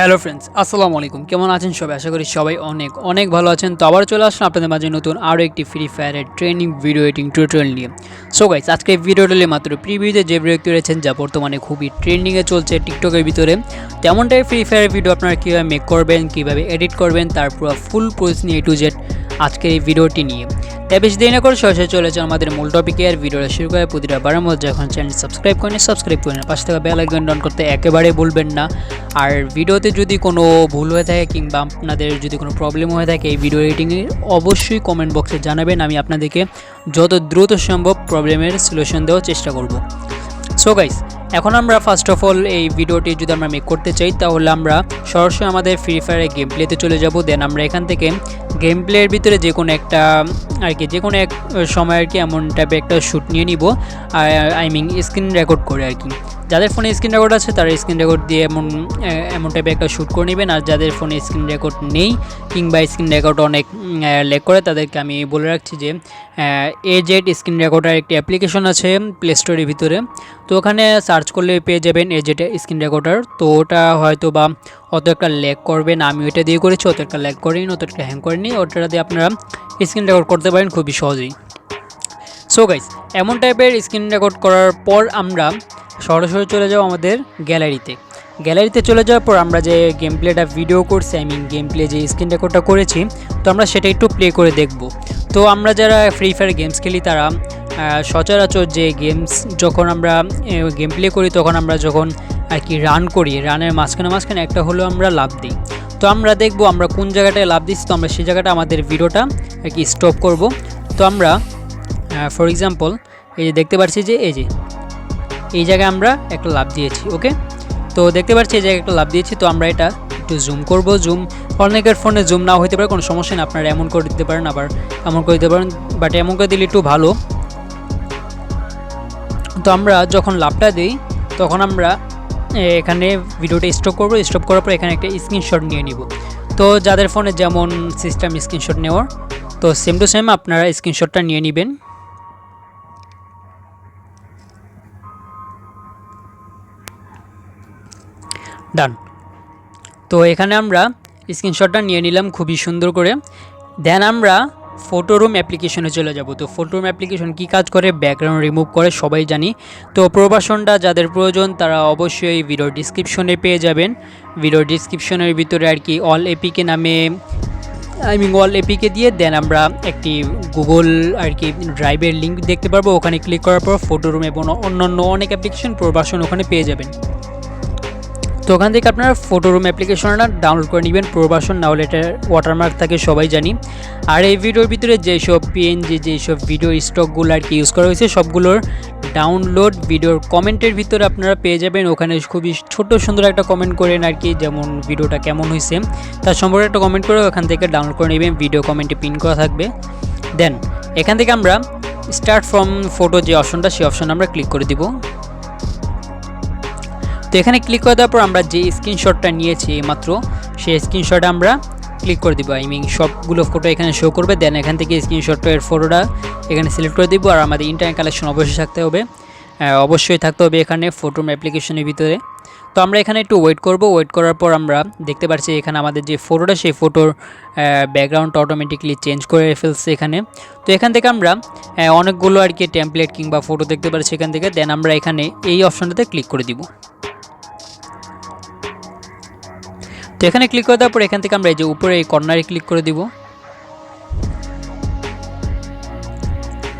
Hello friends, আসসালামু আলাইকুম। কেমন আছেন সবাই? আশা করি সবাই অনেক অনেক ভালো আছেন। তো আবার চলে আসলাম আপনাদের মাঝে নতুন আরও একটি ফ্রি ফায়ারের ট্রেনিং ভিডিও এডিটিং টিউটোরিয়াল নিয়ে। সো গাইস, আজকে ভিডিওটা মাত্র প্রিভিউতে যে ভিডিওটি রয়েছেন যা বর্তমানে খুবই ট্রেন্ডিংয়ে চলছে টিকটকের ভিতরে, তেমনটাই ফ্রি ফায়ারের ভিডিও আপনারা কীভাবে মেক করবেন, কীভাবে এডিট করবেন, তার পুরো ফুল প্রসেস নিয়ে টু জেড আজকের এই ভিডিওটি নিয়ে। তাই বেশি দেরি না করে সরাসরি চলে যান আমাদের মূল টপিকে। আর ভিডিওটা শুরু করে প্রতিটা বারের মধ্যে যখন চ্যানেল সাবস্ক্রাইব করেন পাশে থাকা বেল আইকন অন করতে একেবারে ভুলবেন না। আর ভিডিওতে যদি কোনো ভুল হয়ে থাকে কিংবা আপনাদের যদি কোনো প্রবলেম হয়ে থাকে এই ভিডিও এডিটিংয়ে, অবশ্যই কমেন্ট বক্সে জানাবেন। আমি আপনাদেরকে যত দ্রুত সম্ভব প্রবলেমের সলিউশন দেওয়ার চেষ্টা করব। সো গাইস, এখন আমরা ফার্স্ট অফ অল এই ভিডিওটি যদি আমরা মেক করতে চাই তাহলে আমরা সরাসরি আমাদের ফ্রি ফায়ারের গেম প্লেতে চলে যাব। দেন আমরা এখান থেকে গেম প্লের ভিতরে যে কোনো একটা যে কোনো এক সময় এমন টাইপের একটা শ্যুট নিয়ে নিব, আই মিন স্ক্রিন রেকর্ড করে যাদের ফোনে স্ক্রিন রেকর্ড আছে তারা স্ক্রিন রেকর্ড দিয়ে এমন টাইপের একটা শ্যুট করে নেবেন। আর যাদের ফোনে স্ক্রিন রেকর্ড নেই কিংবা স্ক্রিন রেকর্ড অনেক ল্যাগ করে তাদেরকে আমি বলে রাখছি যে এজেড স্ক্রিন রেকর্ডার একটি অ্যাপ্লিকেশন আছে প্লে স্টোরের ভিতরে। তো ওখানে সার্চ করলে পেয়ে যাবেন এজেড স্ক্রিন রেকর্ডার। তো ওটা হয়তো বা অত একটা ল্যাগ করবে না, আমি ওইটা দিয়ে করেছি, অত একটা ল্যাগ করিনি, অত একটা হ্যাং করিনি। ওটা দিয়ে আপনারা স্ক্রিন রেকর্ড করতে পারেন খুবই সহজেই। সো গাইস, এমন টাইপের স্ক্রিন রেকর্ড করার পর আমরা সরাসরি চলে যাব আমাদের গ্যালারিতে চলে যাওয়ার পর আমরা যে গেম প্লেটা ভিডিও করছি, আই মিন গেম প্লে যে স্ক্রিন রেকর্ডটা করেছি, তো আমরা সেটা একটু প্লে করে দেখব। তো আমরা যারা ফ্রি ফায়ার গেমস খেলি তারা সচরাচর যে গেমস যখন আমরা গেম প্লে করি তখন আমরা যখন রান করি, রানের মাঝখানে একটা হলেও আমরা লাভ দিই। তো আমরা দেখব আমরা কোন জায়গাটায় লাভ দিচ্ছি। তো আমরা সেই জায়গাটা আমাদের ভিডিওটা স্টপ করব। তো আমরা ফর এক্সাম্পল এই যে দেখতে পাচ্ছি যে এই জায়গায় আমরা একটা লাভ দিয়েছি। ওকে, তো দেখতে পাচ্ছি এই জায়গায় একটা লাভ দিয়েছি। তো আমরা এটা একটু জুম করব। অনেকের ফোনে জুম নাও হতে পারে, কোনো সমস্যা নেই, আপনারা এমন করে দিতে পারেন, আবার এমন করে দিতে পারেন, বাট এমন করে দিলে একটু ভালো। তো আমরা যখন লাভটা দিই তখন আমরা এখানে ভিডিওটা স্টপ করব। স্টপ করার পর এখানে একটা স্ক্রিনশট নিয়ে নিব। তো যাদের ফোনে যেমন সিস্টেম স্ক্রিনশট নেওয়ার, তো সেম টু সেম আপনারা স্ক্রিনশটটা নিয়ে নেবেন। ডান। তো এখানে আমরা স্ক্রিনশটটা নিয়ে নিলাম খুবই সুন্দর করে। দেন আমরা ফটো রুম অ্যাপ্লিকেশনে চলে যাব। তো ফটো রুম অ্যাপ্লিকেশন কী কাজ করে? ব্যাকগ্রাউন্ড রিমুভ করে, সবাই জানি। তো প্রবাসনটা যাদের প্রয়োজন তারা অবশ্যই ভিডিও ডিসক্রিপশনে পেয়ে যাবেন। ভিডিও ডিসক্রিপশনের ভিতরে অল এপিকে নামে অল এপিকে দিয়ে দেন আমরা একটি গুগল ড্রাইভের লিঙ্ক দেখতে পারবো। ওখানে ক্লিক করার পর ফটো রুম এবং অন্যান্য অনেক অ্যাপ্লিকেশন প্রবাসন ওখানে পেয়ে যাবেন। তো ওখান থেকে আপনারা ফটো রুম অ্যাপ্লিকেশনটা ডাউনলোড করে নেবেন। প্রবাসন না হলে এটা ওয়াটারমার্ক থাকে, সবাই জানি। আর এই ভিডিওর ভিতরে যেসব পিএনজি যেসব ভিডিও স্টকগুলো ইউজ করা হয়েছে সবগুলোর ডাউনলোড ভিডিওর কমেন্টের ভিতরে আপনারা পেয়ে যাবেন। ওখানে খুবই ছোট সুন্দর একটা কমেন্ট করেন যেমন ভিডিওটা কেমন হয়েছে তার সম্পর্কে একটা কমেন্ট করে ওখান থেকে ডাউনলোড করে নেবেন। ভিডিও কমেন্টে পিন করা থাকবে। দেন এখান থেকে আমরা স্টার্ট ফ্রম ফটো যে অপশনটা, সেই অপশন আমরা ক্লিক করে দিব। তো এখানে ক্লিক করে দেওয়ার পর আমরা যে স্ক্রিনশটটা নিয়েছি মাত্র সেই স্ক্রিনশটে আমরা ক্লিক করে দিব। সবগুলো ফটো এখানে শো করবে। দেন এখান থেকে স্ক্রিনশটের ফটোটা এখানে সিলেক্ট করে দিব। আর আমাদের ইন্টারনেট কানেকশন অবশ্যই থাকতে হবে এখানে ফটো অ্যাপ্লিকেশনের ভিতরে। তো আমরা এখানে একটু ওয়েট করব। ওয়েট করার পর আমরা দেখতে পাচ্ছি এখানে আমাদের যে ফটোটা সেই ফটোর ব্যাকগ্রাউন্ডটা অটোমেটিকলি চেঞ্জ করে ফেলছে এখানে। তো এখান থেকে আমরা অনেকগুলো টেমপ্লেট কিংবা ফটো দেখতে পাচ্ছি এখান থেকে। দেন আমরা এখানে এই অপশনটাতে ক্লিক করে দিব। তো এখানে ক্লিক করে দেওয়ার পর এখান থেকে আমরা এই যে উপরে এই কর্নারে ক্লিক করে দিব।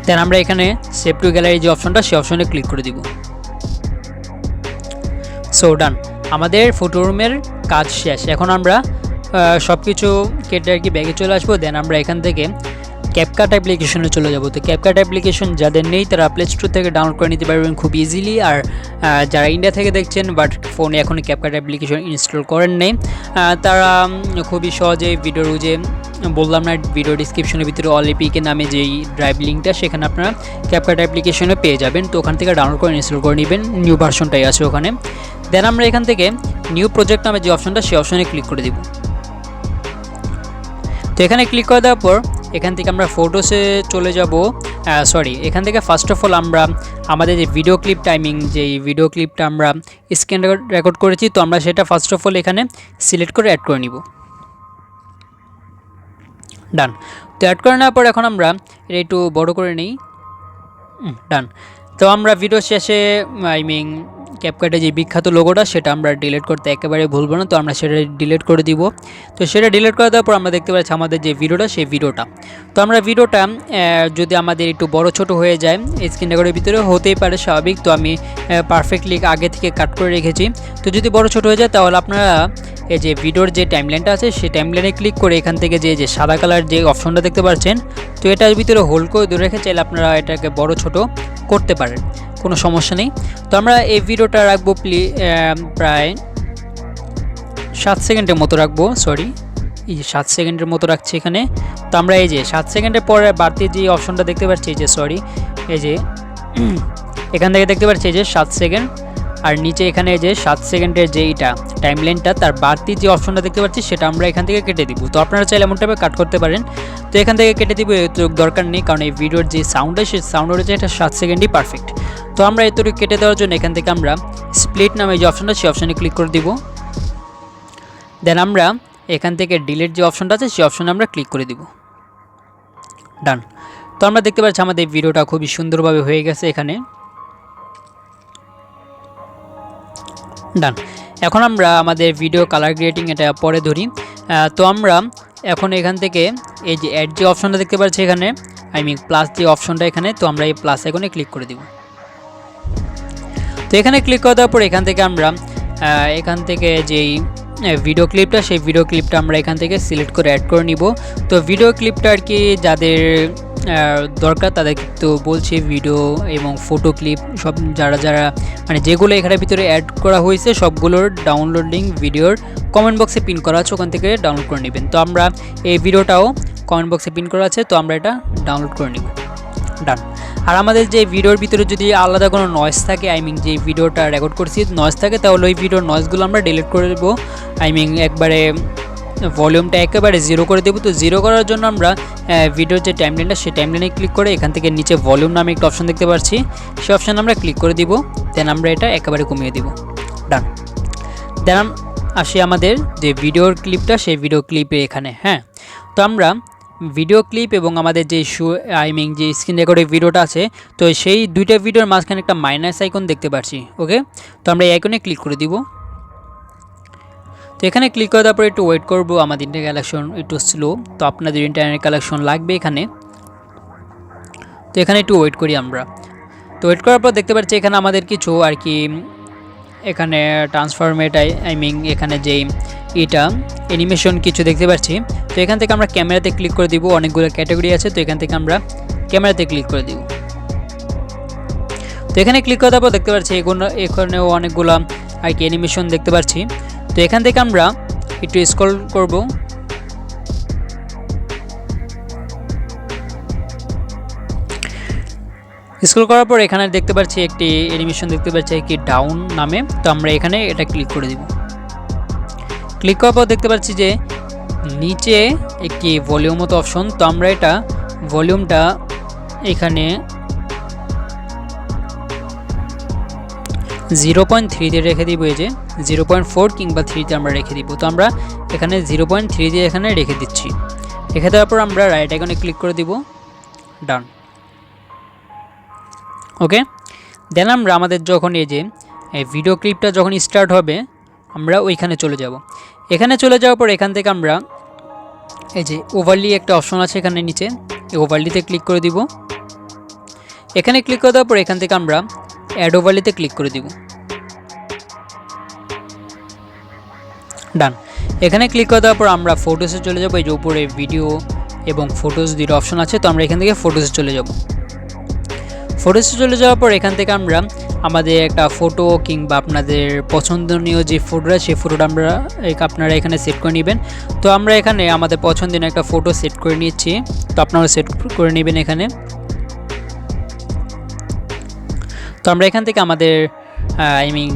দেন আমরা এখানে সেভ টু গ্যালারি যে অপশনটা সেই অপশনে ক্লিক করে দিব। সো ডান, আমাদের ফটো রুমের কাজ শেষ। এখন আমরা সব কিছু কেটে ব্যাগে চলে আসবো। দেন আমরা এখান থেকে ক্যাপকাট অ্যাপ্লিকেশনে চলে যাব। তো ক্যাপকাট অ্যাপ্লিকেশন যাদের নেই তারা প্লে স্টোর থেকে ডাউনলোড করে নিতে পারবেন খুব ইজিলি। আর যারা ইন্ডিয়া থেকে দেখছেন বাট ফোনে এখনই ক্যাপকাট অ্যাপ্লিকেশন ইনস্টল করেন নেই, তারা খুবই সহজে ভিডিওর যে বললাম না ভিডিও ডিসক্রিপশনের ভিতরে অল এপিকে নামে যেই ড্রাইভ লিঙ্কটা সেখানে আপনারা ক্যাপকাট অ্যাপ্লিকেশনে পেয়ে যাবেন। তো ওখান থেকে ডাউনলোড করে ইনস্টল করে নেবেন, নিউ ভার্সনটাই আছে ওখানে। দেন আমরা এখান থেকে নিউ প্রজেক্ট নামে যে অপশনটা সেই অপশনে ক্লিক করে দেব। তো এখানে ক্লিক করে দেওয়ার পর এখান থেকে আমরা ফটোসে চলে যাব। সরি, এখান থেকে ফার্স্ট অফ অল আমরা আমাদের যে ভিডিও ক্লিপ টাইমিং, যেই ভিডিও ক্লিপটা আমরা স্ক্রিন রেকর্ড করেছি, তো আমরা সেটা ফার্স্ট অফ অল এখানে সিলেক্ট করে অ্যাড করে নিব। ডান। তো অ্যাড করে নেওয়ার পর এখন আমরা এটা একটু বড় করে নিই। ডান। তো আমরা ভিডিও শেষে ক্যাপকাটে যে বিখ্যাত লোগোটা সেটা আমরা ডিলিট করতে একেবারে ভুলবো না, তো আমরা সেটা ডিলিট করে দিব। তো সেটা ডিলিট করে দেওয়ার পর আমরা দেখতে পাচ্ছি আমাদের যে ভিডিওটা, সেই ভিডিওটা, তো আমরা ভিডিওটা যদি আমাদের একটু বড় ছোট হয়ে যায় স্ক্রিন রেকর্ডের ভিতরে হতেই পারে, স্বাভাবিক। তো আমি পারফেক্টলি আগে থেকে কাট করে রেখেছি। তো যদি বড় ছোট হয়ে যায় তাহলে আপনারা এই যে ভিডিওর যে টাইমলাইনটা আছে সেই টাইমলাইনে ক্লিক করে এখান থেকে যে সাদা কালার যে অপশনটা দেখতে পাচ্ছেন, তো এটার ভিতরে হোল্ড করে ধরে রেখে চাইলে আপনারা এটাকে বড় ছোট করতে পারেন, কোনো সমস্যা নেই। তো আমরা এই ভিডিওটা রাখবো প্রায় 7 সেকেন্ডের মতো রাখবো, সরি এই যে 7 সেকেন্ডের মতো রাখছি এখানে। তো আমরা এই যে 7 সেকেন্ডের পরে বাড়তি যে অপশনটা দেখতে পাচ্ছি, এই যে সরি এই যে এখান থেকে দেখতে পাচ্ছি এই যে 7 সেকেন্ড, আর নিচে এখানে এই যে 7 সেকেন্ডের যে এইটা টাইমলাইনটা তার বাড়তি যে অপশনটা দেখতে পাচ্ছি সেটা আমরা এখান থেকে কেটে দিব। তো আপনারা চাইলে এমনভাবে কাট করতে পারেন। তো এখান থেকে কেটে দিব, এত দরকার নেই, কারণ এই ভিডিওর যে সাউন্ডটা সেই সাউন্ড হচ্ছে এটা 7 সেকেন্ডই পারফেক্ট। তো আমরা এতটুকু কেটে দেওয়ার জন্য এখান থেকে আমরা স্প্লিট নামে যে অপশনটা সেই অপশানে ক্লিক করে দিব। দেন আমরা এখান থেকে ডিলিট যে অপশনটা আছে সেই অপশনে আমরা ক্লিক করে দিব। ডান। তো আমরা দেখতে পাচ্ছি আমাদের ভিডিওটা খুবই সুন্দরভাবে হয়ে গেছে এখানে। ডান। এখন আমরা আমাদের ভিডিও কালার গ্রেডিং এটা পরে ধরি। তো আমরা এখন এখান থেকে এই যে অ্যাড যে অপশনটা দেখতে পাচ্ছি এখানে, প্লাস যে অপশনটা এখানে, তো আমরা এই প্লাস আইকনে ক্লিক করে দিব। তো এখানে ক্লিক করে দেওয়ার পর এখান থেকে আমরা এখান থেকে যেই ভিডিও ক্লিপটা সেই ভিডিও ক্লিপটা আমরা এখান থেকে সিলেক্ট করে অ্যাড করে নিব। তো ভিডিও ক্লিপটা আর কি যাদের দরকার তাদের তো বলছি, ভিডিও এবং ফটো ক্লিপ সব যারা যেগুলো এখানের ভিতরে অ্যাড করা হয়েছে সবগুলোর ডাউনলোডিং ভিডিওর কমেন্ট বক্সে পিন করা আছে, ওখান থেকে ডাউনলোড করে নেবেন। তো আমরা এই ভিডিওটাও কমেন্ট বক্সে পিন করা আছে, তো আমরা এটা ডাউনলোড করে নেব। ডান। আর আমাদের যে ভিডিওর ভিতরে যদি আলাদা কোনো নয়েজ থাকে, যে ভিডিওটা রেকর্ড করছি নয়েজ থাকে, তাহলে ওই ভিডিওর নয়েজগুলো আমরা ডিলিট করে দেবো। একবারে ভলিউমটা একেবারে 0 করে দেবো। তো 0 করার জন্য আমরা ভিডিওর যে টাইমলাইনটা সেই টাইমলাইনে ক্লিক করে এখান থেকে নিচে ভলিউম নামে একটা অপশন দেখতে পাচ্ছি, সেই অপশানে আমরা ক্লিক করে দিব। দেন আমরা এটা একেবারে কমিয়ে দিব। ডান। দেন আসি আমাদের যে ভিডিওর ক্লিপটা সেই ভিডিও ক্লিপে এখানে। হ্যাঁ, তো আমরা ভিডিও ক্লিপ এবং আমাদের যে যে স্ক্রিন রেকর্ডের ভিডিওটা আছে, তো সেই দুইটা ভিডিওর মাঝখানে একটা মাইনাস আইকন দেখতে পাচ্ছি। ওকে, তো আমরা এই আইকনে ক্লিক করে দিব। তো এখানে ক্লিক করে দেওয়ার পর একটু ওয়েট করবো, আমাদের ইন্টারনেট কানেকশন একটু স্লো, তো আপনাদের ইন্টারনেট কানেকশন লাগবে এখানে। তো এখানে একটু ওয়েট করি আমরা। তো ওয়েট করার পর দেখতে পাচ্ছি এখানে আমাদের কিছু আর কি এখানে ট্রান্সফরমেট এখানে যেই এটা অ্যানিমেশন কিছু দেখতে পাচ্ছি। তো এখান থেকে আমরা ক্যামেরাতে ক্লিক করে দিব, অনেকগুলো ক্যাটাগরি আছে, তো এখান থেকে আমরা ক্যামেরাতে ক্লিক করে দিব। তো এখানে ক্লিক করে দেওয়ার পর দেখতে পাচ্ছি এখানেও অনেকগুলো আর কি অ্যানিমেশন দেখতে পাচ্ছি। তো এখান থেকে আমরা একটু স্ক্রল করব। স্ক্রল করার পর এখানে দেখতে পাচ্ছি একটি অ্যানিমেশন দেখতে পাচ্ছি কি ডাউন নামে, তো আমরা এখানে এটা ক্লিক করে দিব। ক্লিক করার পর দেখতে পাচ্ছি যে নিচে একটি ভলিউম মতো অপশন, তো আমরা এটা ভলিউমটা এখানে 0.3 দিয়ে রেখে দিব। এই যে 0.4 কিংবা 3তে আমরা রেখে দিব। তো আমরা এখানে 0.3 দিয়ে এখানে রেখে দিচ্ছি। রেখে দেওয়ার পর আমরা রাইট আইকনে ক্লিক করে দিব। ডান। ওকে, দেন আমরা আমাদের যখন এই যে ভিডিও ক্লিপটা যখন স্টার্ট হবে আমরা ওইখানে চলে যাব। এখানে চলে যাওয়ার পর এখান থেকে আমরা এই যে ওভারলি একটা অপশন আছে এখানে নিচে, এই ওভারলিতে ক্লিক করে দিব। এখানে ক্লিক করে দেওয়ার পর এখান থেকে আমরা অ্যাড ওভারলিতে ক্লিক করে দিব। ডান। এখানে ক্লিক করে দেওয়ার পর আমরা ফটোসে চলে যাব। এই যে উপরে ভিডিও এবং ফটোস দুটো অপশন আছে, তো আমরা এখান থেকে ফটোসে চলে যাব। ফটোসে চলে যাওয়ার পর এখান থেকে আমরা আমাদের একটা ফটো কিংবা আপনাদের পছন্দনীয় যে ফটোটা সেই ফটোটা আপনারা এখানে সেট করে নেবেন। তো আমরা এখানে আমাদের পছন্দের একটা ফটো সেট করে নিচ্ছি, তো আপনারা সেট করে নেবেন এখানে। তো আমরা এখান থেকে আমাদের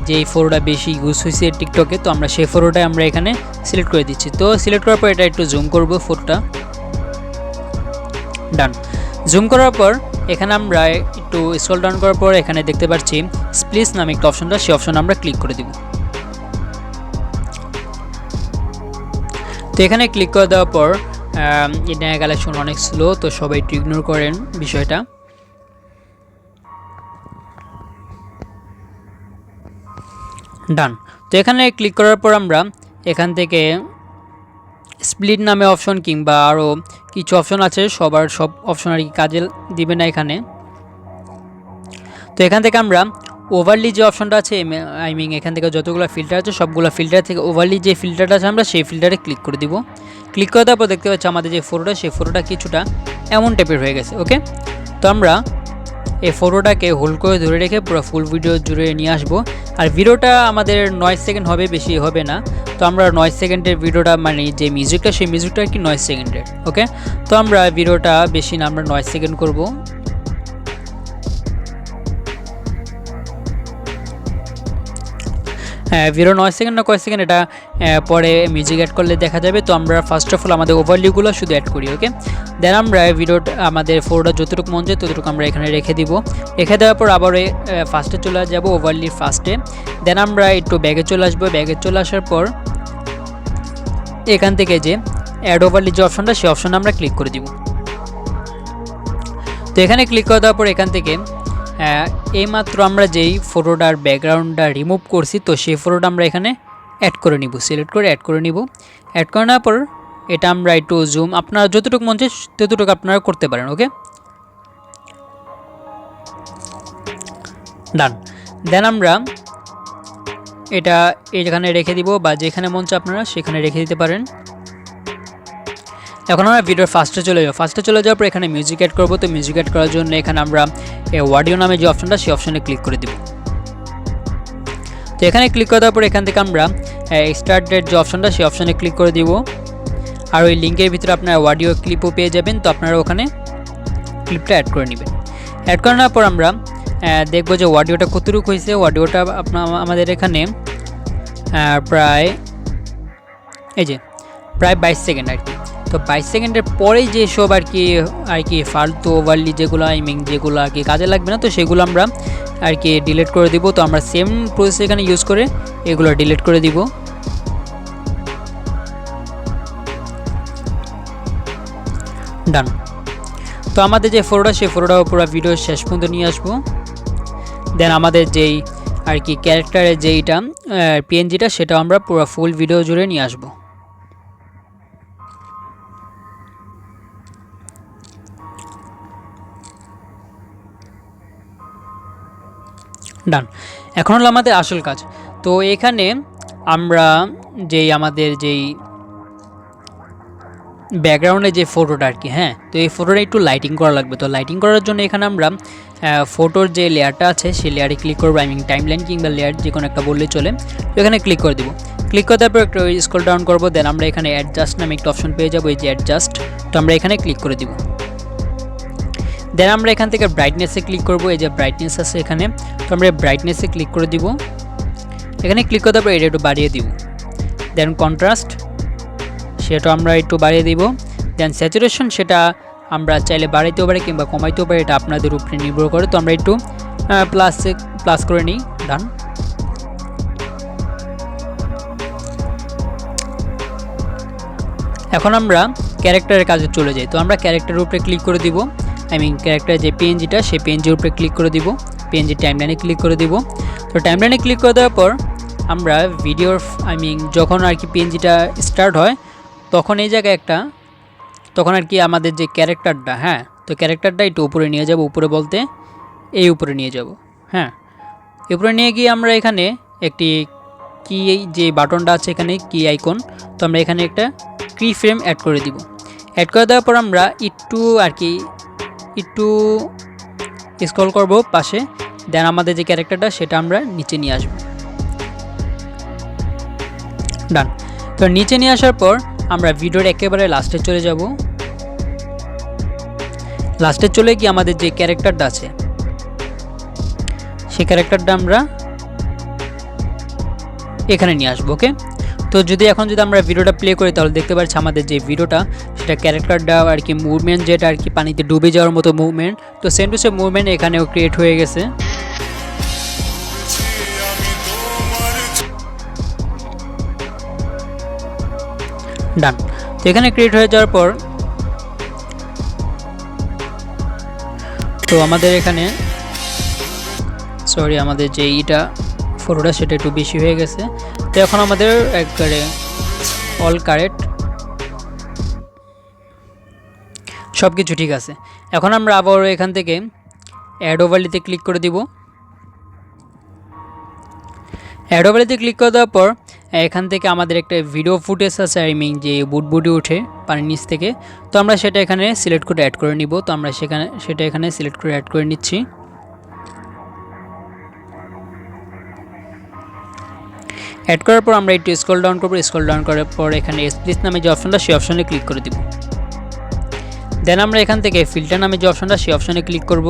যেই ফটোটা বেশি ইউজ হয়েছে টিকটকে, তো আমরা সেই ফটোটা আমরা এখানে সিলেক্ট করে দিচ্ছি। তো সিলেক্ট করার পর এটা একটু জুম করব ফটোটা। ডান। জুম করার পর এখানে আমরা একটু স্ক্রল ডাউন করার পর এখানে দেখতে পাচ্ছি স্প্লিস নামে একটা অপশনটা, সেই অপশন আমরা ক্লিক করে দিব। তো এখানে ক্লিক করে দেওয়ার পর এটা কালেকশন অনেক স্লো, তো সবাই একটু ইগনোর করেন বিষয়টা। ডান। তো এখানে ক্লিক করার পর আমরা এখান থেকে স্প্লিট নামে অপশন কিংবা আরও কিছু অপশন আছে, সব অপশন আর কি কাজে দিবে না এখানে। তো এখান থেকে আমরা ওভারলি যে অপশনটা আছে, আই মিন এখান থেকে যতগুলো ফিল্টার আছে সবগুলো ফিল্টার থেকে ওভারলি যে ফিল্টারটা আছে আমরা সেই ফিল্টারে ক্লিক করে দিব। ক্লিক করে দেওয়ার পর দেখতে পাচ্ছি আমাদের যে ফটোটা, সেই ফটোটা কিছুটা এমন টাইপের হয়ে গেছে। ওকে, তো আমরা এই ফটোটাকে হোল্ড করে ধরে রেখে পুরো ফুল ভিডিও জুড়ে নিয়ে আসবো। আর ভিডিওটা আমাদের 9 সেকেন্ড হবে, বেশি হবে না। তো আমরা 9 সেকেন্ডের ভিডিওটা, মানে যে মিউজিকটা, সেই মিউজিকটা আর কি 9 সেকেন্ডের। ওকে, তো আমরা ভিডিওটা বেশি না, আমরা 9 সেকেন্ড করব। ভিডিও 9 সেকেন্ড না কয় সেকেন্ড এটা পরে মিউজিক অ্যাড করলে দেখা যাবে। তো আমরা ফার্স্ট অফ অল আমাদের ওভারলিগুলো শুধু অ্যাড করি। ওকে, দেন আমরা ভিডিওটা আমাদের ফটোটা যতটুকু মন যায় ততটুকু আমরা এখানে রেখে দিব। রেখে দেওয়ার পর আবার ফার্স্টে চলে যাব, ওভারলির ফার্স্টে। দেন আমরা একটু ব্যাগে চলে আসবো। ব্যাগে চলে আসার পর এখান থেকে যে অ্যাড ওভারলি যে অপশনটা, সেই অপশনে আমরা ক্লিক করে দিব। তো এখানে ক্লিক করে দেওয়ার পর এখান থেকে এইমাত্র আমরা যেই ফটোটার ব্যাকগ্রাউন্ডটা রিমুভ করছি, তো সেই ফটোটা আমরা এখানে অ্যাড করে নিব। সিলেক্ট করে অ্যাড করে নিব। অ্যাড করে নেওয়ার পর এটা আমরা একটু জুম, আপনারা যতটুকু মন চায় ততটুকু আপনারা করতে পারেন। ওকে, ডান। দেন আমরা এটা এখানে রেখে দিব, বা যেখানে মন চায় আপনারা সেখানে রেখে দিতে পারেন। এখন আমরা ভিডিওর ফার্স্টে চলে যাব। ফার্স্টে চলে যাওয়ার পর এখানে মিউজিক অ্যাড করব। তো মিউজিক অ্যাড করার জন্য এখানে আমরা অডিও নামে যে অপশনটা, সেই অপশনে ক্লিক করে দেব। তো এখানে ক্লিক করে দেওয়ার পর এখান থেকে আমরা স্টার্ট ডেট যে অপশনটা, সেই অপশনে ক্লিক করে দিব। আর ওই লিঙ্কের ভিতরে আপনারা অডিও ক্লিপও পেয়ে যাবেন। তো আপনারা ওখানে ক্লিপটা অ্যাড করে নেবেন। অ্যাড করে নেওয়ার পর আমরা দেখব যে অডিওটা কতটুকু হয়েছে। অডিওটা আমাদের এখানে প্রায় প্রায় 22 সেকেন্ড আর কি। তো 22 সেকেন্ডের পরেই যে সব আর কি ফালতু ওভারলি যেগুলো, আই মিন যেগুলো আর কি কাজে লাগবে না, তো সেগুলো আমরা আর কি ডিলিট করে দিব। তো আমরা সেম প্রসেস এখানে ইউজ করে এগুলো ডিলিট করে দিব। ডান। তো আমাদের যে ফটোটা, সেই ফটোটা পুরো ভিডিও শেষ পর্যন্ত নিয়ে আসবো। দেন আমাদের যেই আর কি ক্যারেক্টারের যেইটা পিএনজিটা, সেটা আমরা পুরো ফুল ভিডিও জুড়ে নিয়ে আসবো। ডান। এখন হলো আমাদের আসল কাজ। তো এখানে আমরা আমাদের যেই ব্যাকগ্রাউন্ডে যে ফটোটা আর কি, হ্যাঁ, তো এই ফটোটা একটু লাইটিং করা লাগবে। তো লাইটিং করার জন্য এখানে আমরা ফটোর যে লেয়ারটা আছে সেই লেয়ারে ক্লিক করবো। আই মিন টাইমলাইন কিংবা লেয়ার যে কোনো একটা বললেই চলে। তো এখানে ক্লিক করে দিব। ক্লিক করে দেওয়ার পর একটু স্ক্রল ডাউন করবো। দেন আমরা এখানে অ্যাডজাস্ট নামে একটা অপশন পেয়ে যাবো, এই যে অ্যাডজাস্ট। তো আমরা এখানে ক্লিক করে দিব। দেন আমরা এখান থেকে ব্রাইটনেসে ক্লিক করব। এই যে ব্রাইটনেস আছে এখানে, তো আমরা ব্রাইটনেসে ক্লিক করে দিব। এখানে ক্লিক করে দেওয়ার পর এটা একটু বাড়িয়ে দিব। দেন কন্ট্রাস্ট, সেটা আমরা একটু বাড়িয়ে দিব। দেন স্যাচুরেশন, সেটা আমরা চাইলে বাড়াইতেও পারি কিংবা কমাইতেও পারি, এটা আপনাদের উপরে নির্ভর করে। তো আমরা একটু প্লাস করে নিই। ডান। এখন আমরা ক্যারেক্টারের কাজে চলে যাই। তো আমরা ক্যারেক্টারের উপরে ক্লিক করে দিব। আই মিন ক্যারেক্টার যে পিএনজিটা, সেই পিএনজির উপরে ক্লিক করে দিব। পিএনজি টাইমলাইনে ক্লিক করে দিব। তো টাইমলাইনে ক্লিক করে দেওয়ার পর আমরা ভিডিওর আই মিন যখন আর কি পিএনজিটা স্টার্ট হয়, তখন এই জায়গায় তখন আর কি আমাদের যে ক্যারেক্টারটা, হ্যাঁ, তো ক্যারেক্টারটা একটু উপরে নিয়ে যাব। উপরে বলতে এই উপরে নিয়ে যাব, হ্যাঁ। উপরে নিয়ে গিয়ে আমরা এখানে একটি কি যে বাটনটা আছে এখানে কি আইকন, তো আমরা এখানে একটা কি ফ্রেম অ্যাড করে দিব। অ্যাড করে দেওয়ার পর আমরা একটু স্ক্রল করব পাশে। দেন আমাদের যে ক্যারেক্টারটা সেটা আমরা নিচে নিয়ে আসব। ডান। তো নিচে নিয়ে আসার পর আমরা ভিডিওর একেবারে লাস্টে চলে যাব। লাস্টে চলে গিয়ে আমাদের যে ক্যারেক্টারটা আছে সেই ক্যারেক্টারটা আমরা এখানে নিয়ে আসবো। ওকে, তো তো যদি এখন যদি আমরা ভিডিওটা প্লে করি তাহলে দেখতে পাচ্ছি আমাদের যে ভিডিওটা সেটা ক্যারেক্টারটা আর কি মুভমেন্ট যেটা আর কি পানিতে ডুবে যাওয়ার মতো মুভমেন্ট, তো সেম টু সেম মুভমেন্ট এখানেও ক্রিয়েট হয়ে গেছে। ডান। তো এখানে ক্রিয়েট হয়ে যাওয়ার পর তো আমাদের এখানে সরি আমাদের যে এইটা ফটোটা সেটা একটু বেশি হয়ে গেছে। তো এখন আমাদের একবারে অল কারেক্ট সব কিছু ঠিক আছে। এখন আমরা আবার এখান থেকে অ্যাড ওভারলিতে ক্লিক করে দিব। অ্যাড ওভারলিতে ক্লিক করে দেওয়ার পর এখান থেকে আমাদের একটা ভিডিও ফুটেজ আছে, আই মিন যে বুটবুটি ওঠে পানির নিচ থেকে, তো আমরা সেটা এখানে সিলেক্ট করে অ্যাড করে নিব। তো আমরা সেটা এখানে সিলেক্ট করে অ্যাড করে নিচ্ছি। অ্যাড করার পর আমরা একটু স্ক্রল ডাউন করব। স্ক্রল ডাউন করার পর এখানে স্প্লিট নামে যে অপশনটা সেই অপশনে ক্লিক করে দিব। দেন আমরা এখান থেকে ফিল্টার নামে যে অপশনটা সেই অপশনে ক্লিক করব।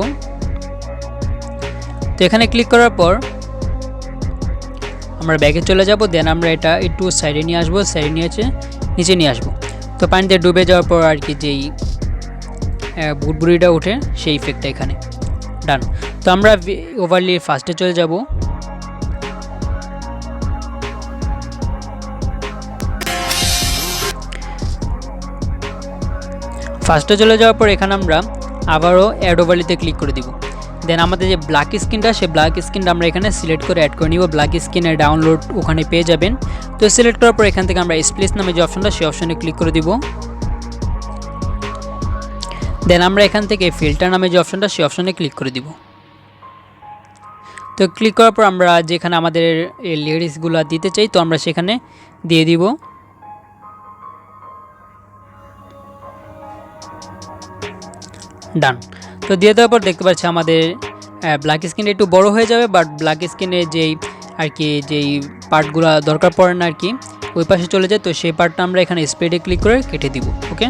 তো এখানে ক্লিক করার পর আমরা ব্যাকে চলে যাব। দেন আমরা এটা একটু সাইডে নিয়ে আসবো, সাইডে নিয়ে এসে নিচে নিয়ে আসবো। তো পানিতে ডুবে যাওয়ার পর আর কি যেই বুটবুটিটা ওঠে সেই ইফেক্টটা এখানে। ডান। তো আমরা ওভারলি ফার্স্টে চলে যাব। ফার্স্টে চলে যাওয়ার পর এখানে আমরা আবারও অ্যাড ওভারলিতে ক্লিক করে দিব। দেন আমাদের যে ব্ল্যাক স্ক্রিনটা সেই ব্ল্যাক স্ক্রিনটা আমরা এখানে সিলেক্ট করে অ্যাড করে নিব। ব্ল্যাক স্ক্রিনের ডাউনলোড ওখানে পেয়ে যাবেন। তো সিলেক্ট করার পর এখান থেকে আমরা স্প্লিট নামে যে অপশনটা সেই অপশনে ক্লিক করে দিব। দেন আমরা এখান থেকে ফিল্টার নামে যে অপশনটা সেই অপশনে ক্লিক করে দিব। তো ক্লিক করার পর আমরা যেখানে আমাদের এই লিরিক্সগুলো দিতে চাই তো আমরা সেখানে দিয়ে দিব। ডান। তো দিয়ে দেওয়ার পর দেখতে পাচ্ছি আমাদের ব্ল্যাক স্ক্রিন একটু বড় হয়ে যাবে, বাট ব্ল্যাক স্ক্রিনে যেই আর কি যেই পার্টগুলো দরকার পড়ে না আর কি ওই পাশে চলে যায়। তো সেই পার্টটা আমরা এখানে স্প্রেডে ক্লিক করে কেটে দিব। ওকে,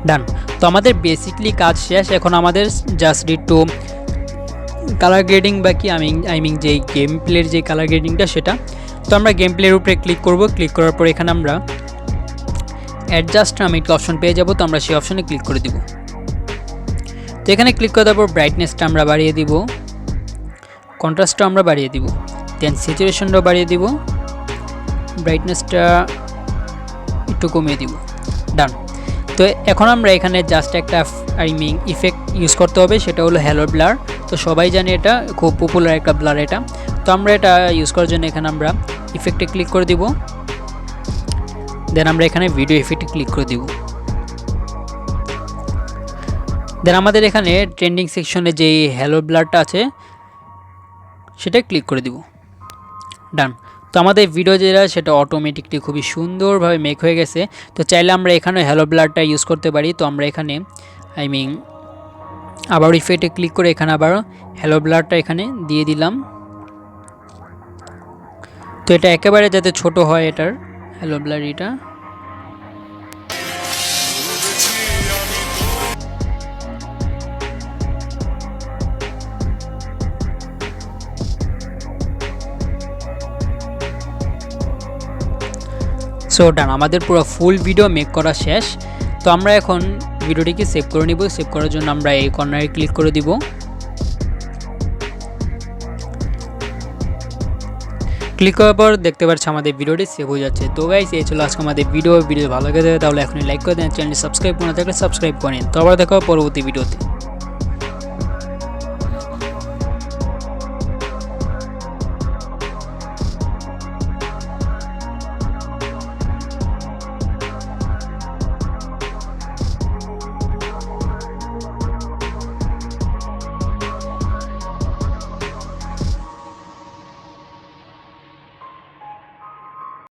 ডান। তো আমাদের বেসিকলি কাজ শেষ। এখন আমাদের জাস্ট একটু কালার গ্রেডিং বাকি, আই মিন যেই গেম প্লের যে কালার গ্রেডিংটা সেটা। তো আমরা গেম প্লের উপরে ক্লিক করব। ক্লিক করার পর এখানে আমরা অ্যাডজাস্ট নামে একটা অপশন পেয়ে যাব। তো আমরা সেই অপশনে ক্লিক করে দিব। তো এখানে ক্লিক করে দেওয়ার পর ব্রাইটনেসটা আমরা বাড়িয়ে দিব, কন্ট্রাস্টটা আমরা বাড়িয়ে দিব, দেন স্যাচুরেশনটাও বাড়িয়ে দিব, ব্রাইটনেসটা একটু কমিয়ে দিব। ডান। তো এখন আমরা এখানে জাস্ট একটা আই মিন ইফেক্ট ইউজ করতে হবে, সেটা হলো হ্যালো ব্লার। তো সবাই জানে এটা খুব পপুলার একটা ব্লার এটা। তো আমরা এটা ইউজ করার জন্য এখানে আমরা ইফেক্টে ক্লিক করে দিব। দেন আমরা এখানে ভিডিও ইফেক্টে ক্লিক করে দিব। দেন আমাদের এখানে ট্রেন্ডিং সেকশনে যেই হ্যালো ব্লারটা আছে সেটা ক্লিক করে দিব। ডান। তো আমাদের ভিডিও যেটা সেটা অটোমেটিকলি খুবই সুন্দরভাবে মেক হয়ে গেছে। তো চাইলে আমরা এখানে হ্যালো ব্লারটা ইউজ করতে পারি। তো আমরা এখানে আই মিন আবার ইফেক্টে ক্লিক করে এখানে আবার হ্যালো ব্লারটা এখানে দিয়ে দিলাম। তো এটা একেবারে যাতে ছোট হয় এটার হ্যালো ব্লার এটা। সো ডান। আমাদের পুরো ফুল ভিডিও মেক করা শেষ। তো আমরা এখন ভিডিওটিকে সেভ করে নিব। সেভ করার জন্য আমরা এই কর্নারে ক্লিক করে দিব। ক্লিক করার পর দেখতে পাচ্ছি আমাদের ভিডিওটি সেভ হয়ে যাচ্ছে। তো গাইস এই ছিল আজকে আমাদের ভিডিও ভালো লাগে তাহলে এখনই লাইক করে দেন, চ্যানেলটি সাবস্ক্রাইব করে না থাকলে সাবস্ক্রাইব করে নিন। তো আবার দেখা হবে পরবর্তী ভিডিওতে।